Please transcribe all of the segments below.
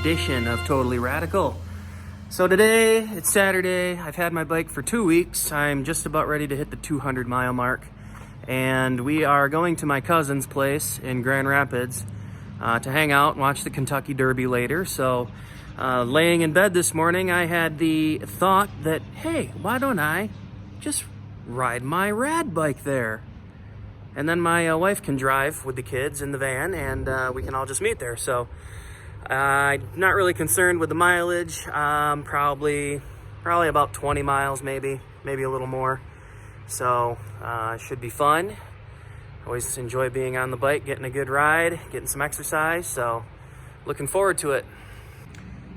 edition of Totally Radical. So today, it's Saturday. I've had my bike for 2 weeks. I'm just about ready to hit the 200 mile mark. And we are going to my cousin's place in Grand Rapids to hang out and watch the Kentucky Derby later. So laying in bed this morning, I had the thought that, hey, why don't I just ride my Rad bike there? And then my wife can drive with the kids in the van, and we can all just meet there. So I'm not really concerned with the mileage. Probably about 20 miles, maybe a little more. So it should be fun. Always enjoy being on the bike, getting a good ride, getting some exercise. So looking forward to it.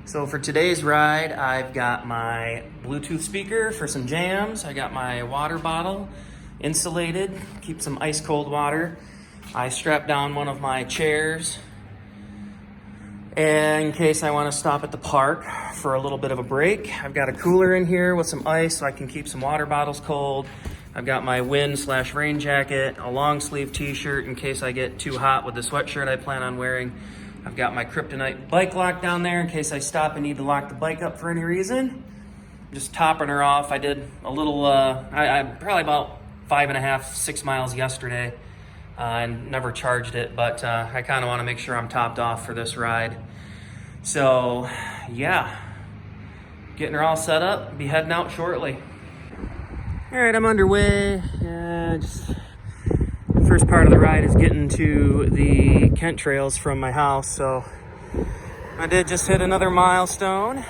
So for today's ride, I've got my Bluetooth speaker for some jams. I got my water bottle, insulated, keep some ice cold water. I strapped down one of my chairs in case I want to stop at the park for a little bit of a break. I've got a cooler in here with some ice so I can keep some water bottles cold. I've got my wind/rain jacket, a long sleeve t-shirt in case I get too hot with the sweatshirt I plan on wearing. I've got my kryptonite bike lock down there in case I stop and need to lock the bike up for any reason. Just topping her off. I did a little, I probably about 5.5, 6 miles yesterday. And never charged it, but I kind of want to make sure I'm topped off for this ride. So yeah, getting her all set up, be heading out shortly. All right, I'm underway. The first part of the ride is getting to the Kent trails from my house. So I did just hit another milestone,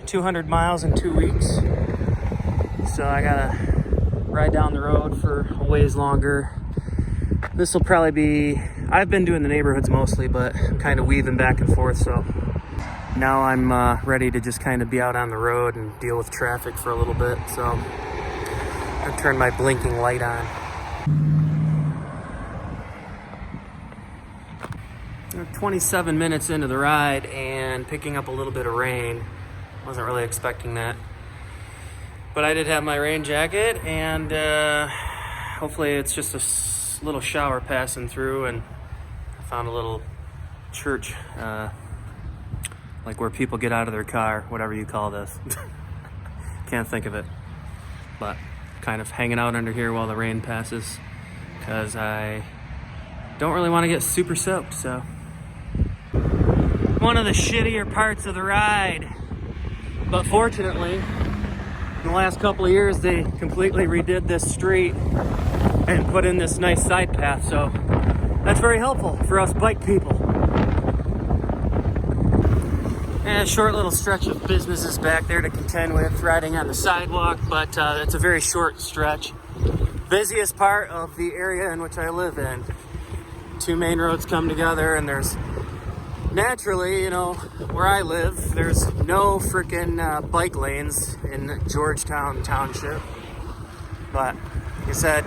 200 miles in 2 weeks. So I gotta ride down the road for a ways longer. This will probably be, I've been doing the neighborhoods mostly, but I'm kind of weaving back and forth. So now I'm ready to just kind of be out on the road and deal with traffic for a little bit. So I turn my blinking light on. 27 minutes into the ride and picking up a little bit of rain. Wasn't really expecting that. But I did have my rain jacket, and hopefully it's just a little shower passing through, and I found a little church, like where people get out of their car, whatever you call this. Can't think of it. But kind of hanging out under here while the rain passes because I don't really want to get super soaked. So one of the shittier parts of the ride, but fortunately in the last couple of years they completely redid this street and put in this nice side path, so that's very helpful for us bike people. And a short little stretch of businesses back there to contend with, riding on the sidewalk, but it's a very short stretch. Busiest part of the area in which I live in. Two main roads come together, and there's naturally, you know, where I live, there's no freaking bike lanes in Georgetown Township. But like I said,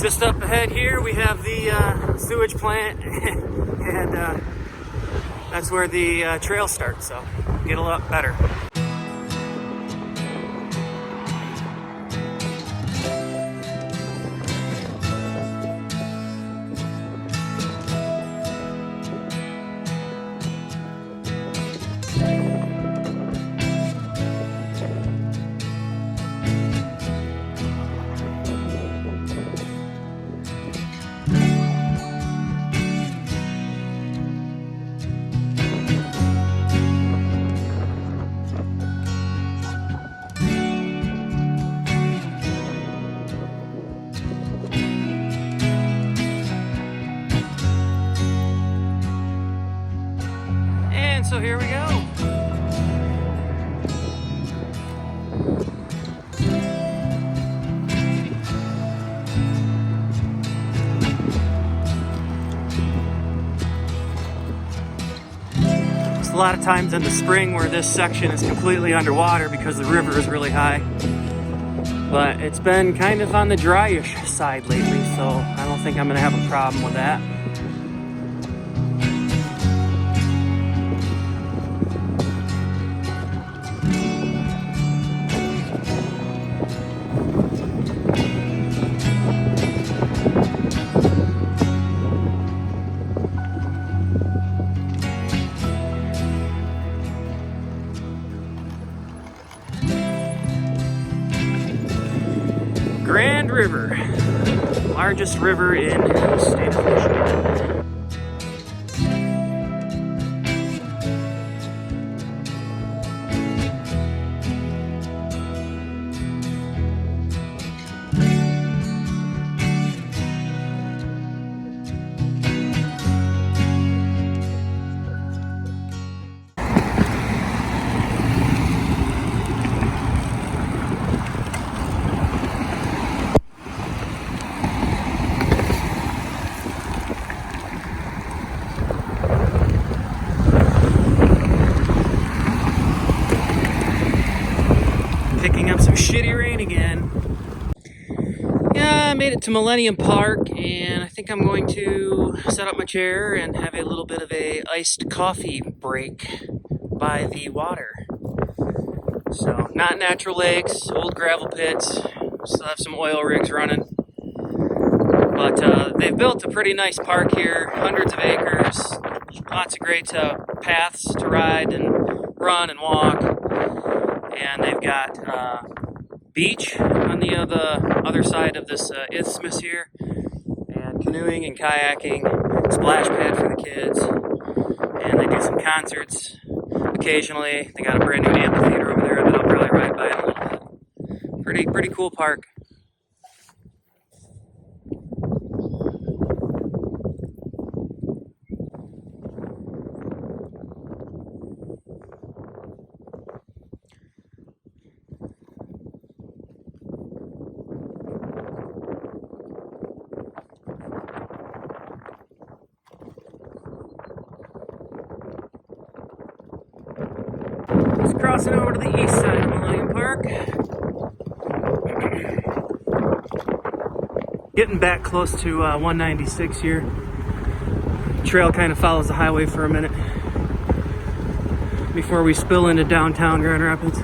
just up ahead here, we have the sewage plant, and that's where the trail starts, so get a lot better. So here we go. There's a lot of times in the spring where this section is completely underwater because the river is really high. But it's been kind of on the dryish side lately, so I don't think I'm gonna have a problem with that. Grand River, largest river in the state of Michigan. Picking up some shitty rain again. Yeah, I made it to Millennium Park, and I think I'm going to set up my chair and have a little bit of a iced coffee break by the water. So, not natural lakes, old gravel pits, still have some oil rigs running. But they've built a pretty nice park here, hundreds of acres, lots of great paths to ride and run and walk. And they've got beach on the other side of this isthmus here, and canoeing and kayaking, splash pad for the kids, and they do some concerts occasionally. They got a brand new amphitheater over there that I'll probably ride by in a little bit. Pretty cool park. Just crossing over to the east side of Millennium Park. Getting back close to 196 here. Trail kind of follows the highway for a minute before we spill into downtown Grand Rapids.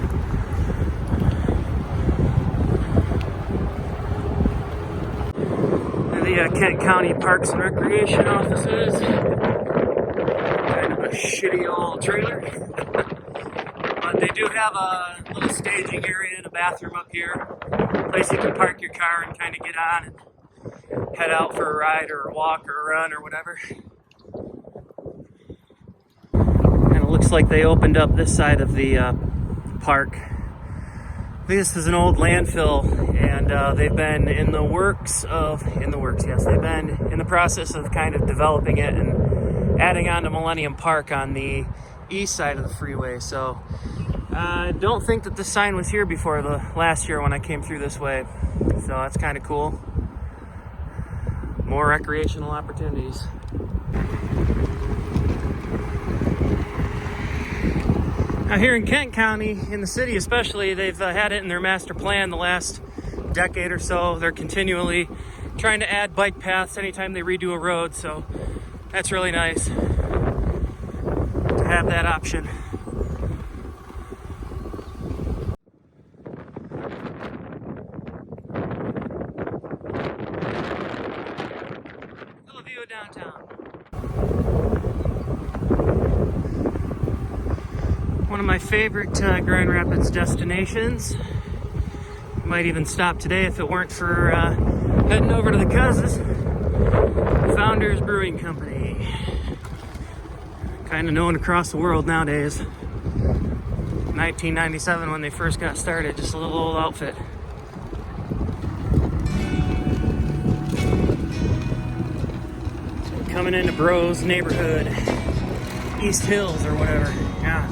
The Kent County Parks and Recreation offices. Kind of a shitty old trailer. But they do have a little staging area and a bathroom up here. Place you can park your car and kind of get on and head out for a ride or a walk or a run or whatever. And it looks like they opened up this side of the park. This is an old landfill, and they've been in the process of kind of developing it and adding on to Millennium Park on the east side of the freeway. So I don't think that this sign was here before the last year when I came through this way. So that's kind of cool. More recreational opportunities. Now here in Kent County, in the city especially, they've had it in their master plan the last decade or so. They're continually trying to add bike paths anytime they redo a road, so that's really nice to have that option. Still a view of downtown. One of my favorite Grand Rapids destinations. Might even stop today if it weren't for heading over to the Cousins. Founders Brewing Company. Kind of known across the world nowadays. 1997 when they first got started, just a little old outfit. Coming into Bros neighborhood, East Hills or whatever. Yeah.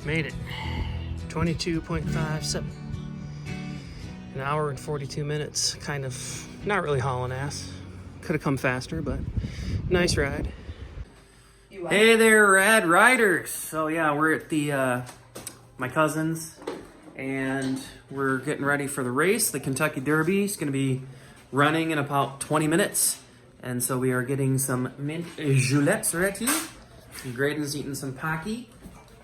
Made it. 22.57. An hour and 42 minutes. Kind of not really hauling ass. Could have come faster, but nice ride. Hey there, Rad Riders. So yeah, we're at the my cousin's, and we're getting ready for the race. The Kentucky Derby is going to be running in about 20 minutes. And so we are getting some mint julettes ready. And Graydon's eating some Pocky.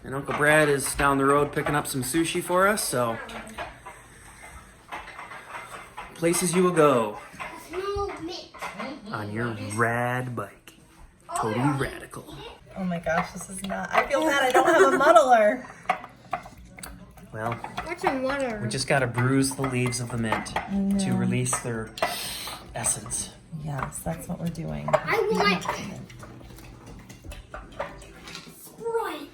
And Uncle Brad is down the road picking up some sushi for us. So, places you will go on your rad bike. Totally radical. Oh my gosh, this is not. I feel bad I don't have a muddler. Well, what's a muddler? we just got to bruise the leaves of the mint to release their essence. Yes, that's what we're doing. I want Sprite.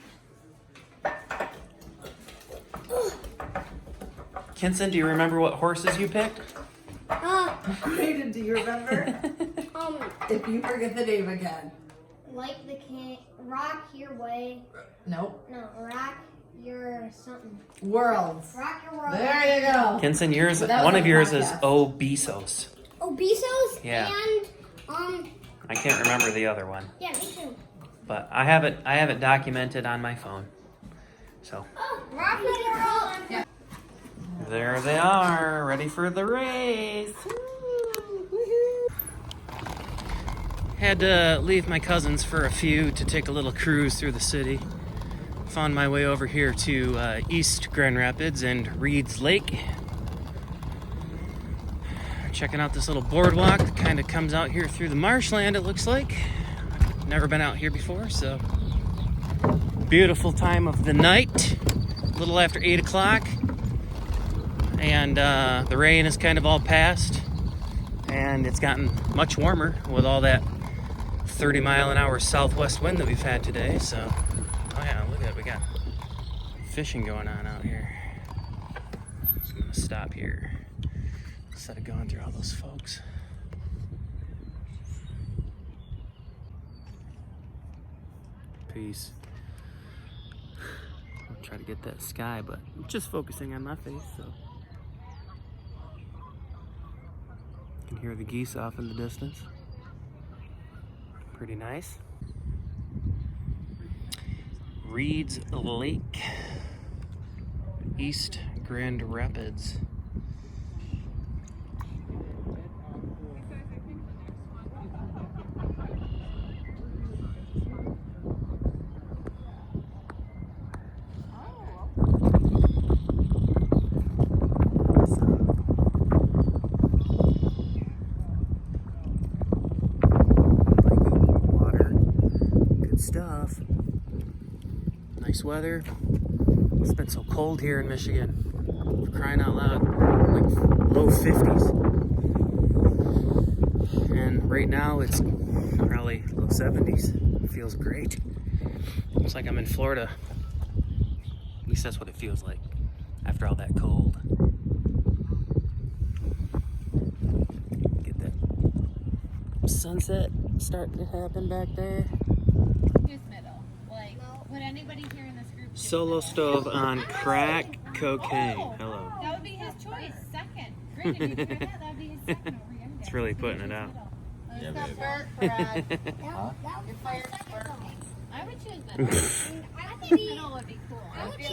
Kinson, do you remember what horses you picked? Brayden, do you remember? If you forget the name again. Like the can rock your way. Nope. No, rock your something. Worlds. Rock your world. There you go. Kinson, yours. That was One on of yours the is podcast. Obesos. Obesos. Yeah. And I can't remember the other one, yeah, me too. but I have it documented on my phone. So Oh, rock your world. Yeah. there they are, ready for the race. Had to leave my cousins for a few to take a little cruise through the city. Found my way over here to East Grand Rapids and Reed's Lake. Checking out this little boardwalk that kind of comes out here through the marshland, it looks like. Never been out here before, so. Beautiful time of the night, a little after 8 o'clock. And the rain is kind of all past. And it's gotten much warmer with all that 30-mile-an-hour southwest wind that we've had today, so. Oh yeah, look at it, we got fishing going on out here. So I'm gonna stop here instead of going through all those folks. Peace. I'll try to get that sky, but I'm just focusing on my face, so. You can hear the geese off in the distance. Pretty nice. Reed's Lake, East Grand Rapids. Water, good stuff. Nice weather. It's been so cold here in Michigan. For crying out loud, like low 50s. And right now it's probably low 70s. It feels great. Looks like I'm in Florida. At least that's what it feels like after all that cold. Get that sunset starting to happen back there. Who's middle? Like, would anybody here in this group? Solo stove on crack cocaine. Oh, Hello. that would be his choice. Second. Great. If you heard that, that would be his second over here. It's really putting it out. Yeah, Huh? You're fired first. I would choose middle. I think Middle would be cool. I would choose.